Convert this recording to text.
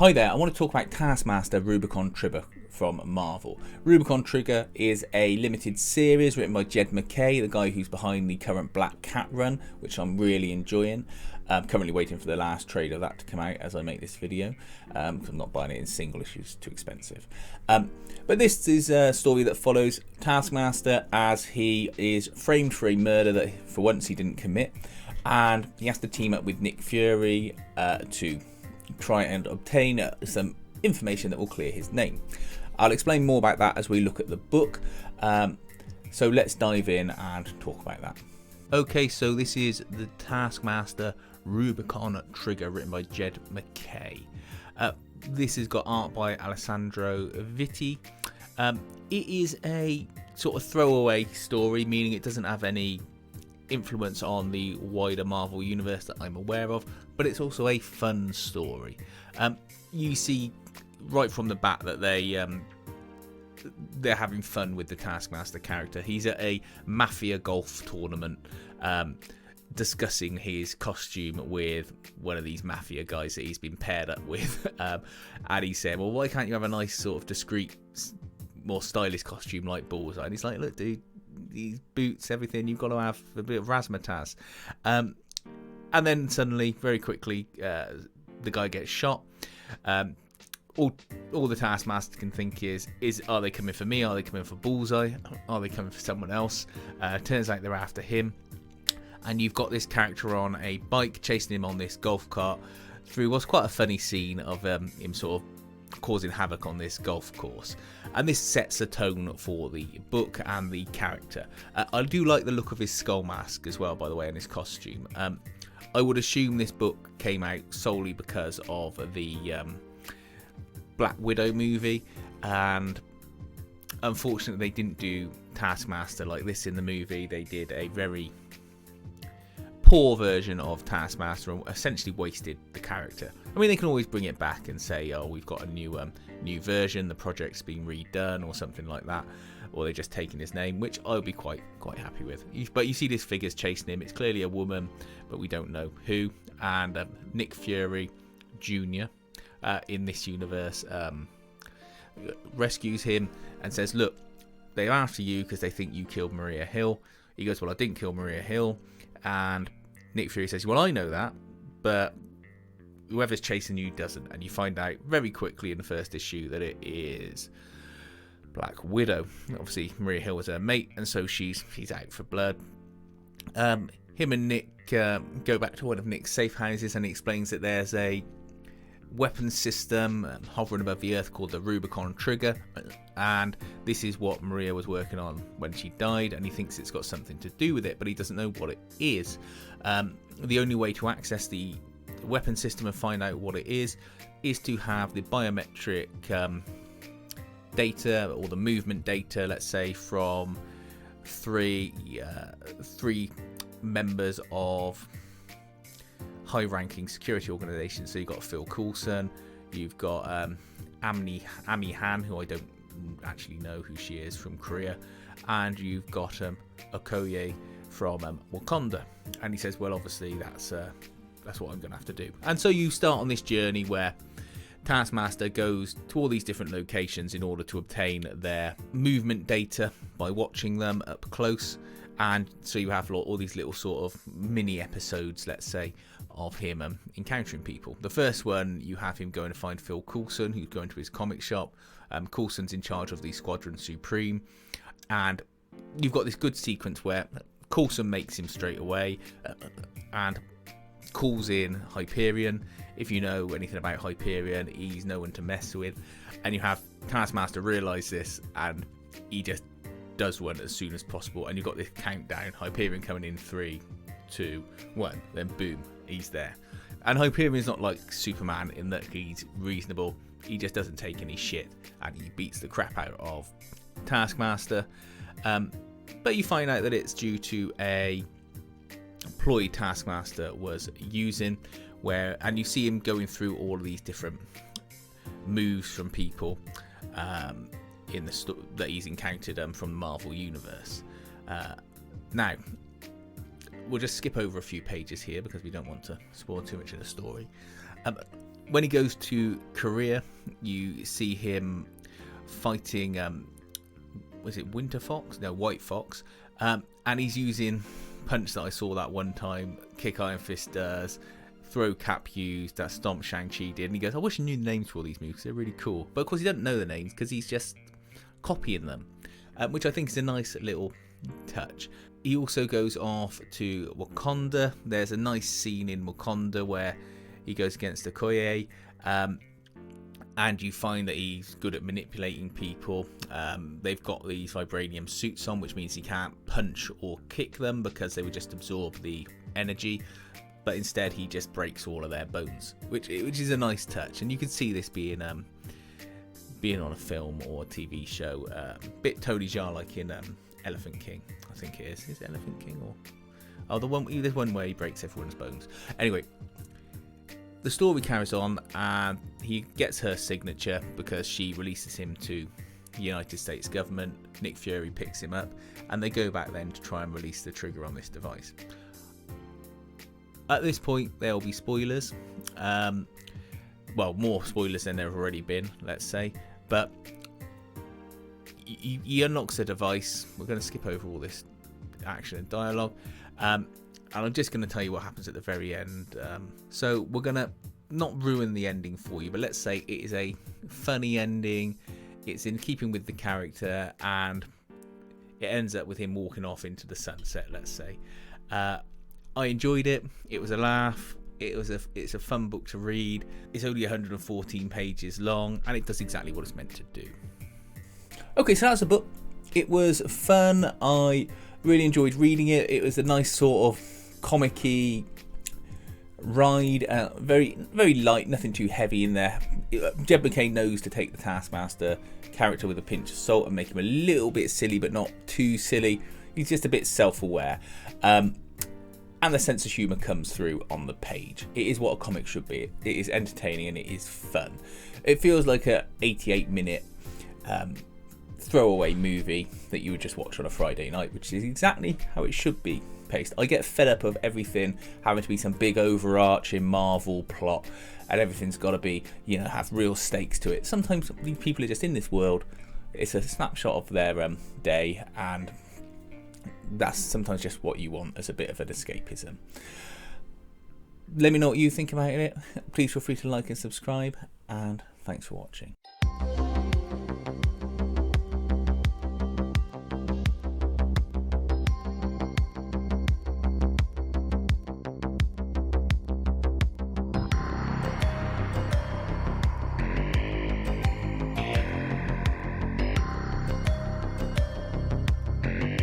Hi there, I want to talk about Taskmaster Rubicon Trigger from Marvel. Rubicon Trigger is a limited series written by Jed McKay, the guy who's behind the current Black Cat run, which I'm really enjoying. I'm currently waiting for the last trade of that to come out as I make this video, because I'm not buying it in single issues, too expensive. But this is a story that follows Taskmaster as he is framed for a murder that for once he didn't commit, and he has to team up with Nick Fury to try and obtain some information that will clear his name. I'll explain more about that as we look at the book, so let's dive in and talk about that. Okay, so this is the Taskmaster Rubicon Trigger written by Jed McKay. This has got art by Alessandro Vitti. It is a sort of throwaway story, meaning it doesn't have any influence on the wider Marvel universe that I'm aware of, but it's also a fun story. You see right from the bat that they're having fun with the Taskmaster character. He's at a mafia golf tournament discussing his costume with one of these mafia guys that he's been paired up with, and he's saying, well, why can't you have a nice sort of discreet, more stylish costume like Bullseye? And he's like, look dude, these boots, everything, you've got to have a bit of razzmatazz. And then suddenly, very quickly, the guy gets shot. All the Taskmaster can think is are they coming for me? Are they coming for Bullseye? Are they coming for someone else? Turns out they're after him. And you've got this character on a bike chasing him on this golf cart through what's quite a funny scene of him sort of causing havoc on this golf course. And this sets the tone for the book and the character. I do like the look of his skull mask as well, by the way, and his costume. I would assume this book came out solely because of the Black Widow movie, and unfortunately they didn't do Taskmaster like this in the movie. They did a very poor version of Taskmaster and essentially wasted the character. I mean, they can always bring it back and say, oh, we've got a new version, the project's been redone or something like that, or they're just taking his name, which I'll be quite happy with. But you see this figure's chasing him. It's clearly a woman, but we don't know who. And Nick Fury Jr. In this universe rescues him and says, look, they're after you because they think you killed Maria Hill. He goes, well, I didn't kill Maria Hill. And Nick Fury says, well, I know that, but whoever's chasing you doesn't. And you find out very quickly in the first issue that it is Black Widow. Obviously, Maria Hill was her mate, and so she's out for blood. Him and Nick go back to one of Nick's safe houses, and he explains that there's a weapons system hovering above the earth called the Rubicon Trigger, and this is what Maria was working on when she died, and he thinks it's got something to do with it, but he doesn't know what it is. The only way to access the weapon system and find out what it is to have the biometric data, or the movement data, let's say, from three members of high-ranking security organisations. So you've got Phil Coulson, you've got Ami Han, who I don't actually know who she is, from Korea, and you've got Okoye from Wakanda. And he says, well, obviously that's what I'm going to have to do. And so you start on this journey where Taskmaster goes to all these different locations in order to obtain their movement data by watching them up close. And so you have all these little sort of mini episodes, let's say, of him encountering people. The first one, you have him going to find Phil Coulson, who's going to his comic shop. Coulson's in charge of the Squadron Supreme. And you've got this good sequence where Coulson makes him straight away and calls in Hyperion. If you know anything about Hyperion, he's no one to mess with. And you have Taskmaster realise this, and he just does one as soon as possible, and you've got this countdown, Hyperion coming in 3, 2, 1, then boom, he's there. And Hyperion's not like Superman in that he's reasonable, he just doesn't take any shit, and he beats the crap out of Taskmaster. But you find out that it's due to a ploy Taskmaster was using, and you see him going through all of these different moves from people in the that he's encountered from the Marvel universe. Now, we'll just skip over a few pages here because we don't want to spoil too much of the story. When he goes to Korea, you see him fighting, was it Winter Fox? No, White Fox. And he's using punch that I saw that one time, kick Iron Fist does, throw Cap used, that stomp Shang-Chi did. And he goes, I wish I knew the names for all these moves, they're really cool. But of course he doesn't know the names because he's just copying them, which I think is a nice little touch. He also goes off to Wakanda. There's a nice scene in Wakanda where he goes against Okoye, and you find that he's good at manipulating people. They've got these vibranium suits on, which means he can't punch or kick them because they would just absorb the energy, but instead he just breaks all of their bones, which is a nice touch. And you can see this being on a film or a TV show, bit Tony Jaa like in Elephant King, I think it is. Is it Elephant King or there's one where he breaks everyone's bones. Anyway, the story carries on, and he gets her signature because she releases him to the United States government. Nick Fury picks him up, and they go back then to try and release the trigger on this device. At this point, there will be spoilers. Well, more spoilers than there have already been, let's say. But he unlocks the device. We're going to skip over all this action and dialogue. And I'm just going to tell you what happens at the very end. So we're going to not ruin the ending for you, but let's say it is a funny ending. It's in keeping with the character, and it ends up with him walking off into the sunset, let's say. I enjoyed it. It was a laugh. It's a fun book to read. It's only 114 pages long, and it does exactly what it's meant to do. Okay, so that's the book. It was fun. I really enjoyed reading it. It was a nice sort of comic-y ride, very very light, nothing too heavy in there. Jed McKay knows to take the Taskmaster character with a pinch of salt and make him a little bit silly, but not too silly. He's just a bit self-aware, and the sense of humour comes through on the page. It is what a comic should be. It is entertaining and it is fun. It feels like a 88-minute throwaway movie that you would just watch on a Friday night, which is exactly how it should be paced. I get fed up of everything having to be some big overarching Marvel plot, and everything's got to be, have real stakes to it. Sometimes people are just in this world. It's a snapshot of their day, and that's sometimes just what you want as a bit of an escapism. Let me know what you think about it. Please feel free to like and subscribe, and thanks for watching.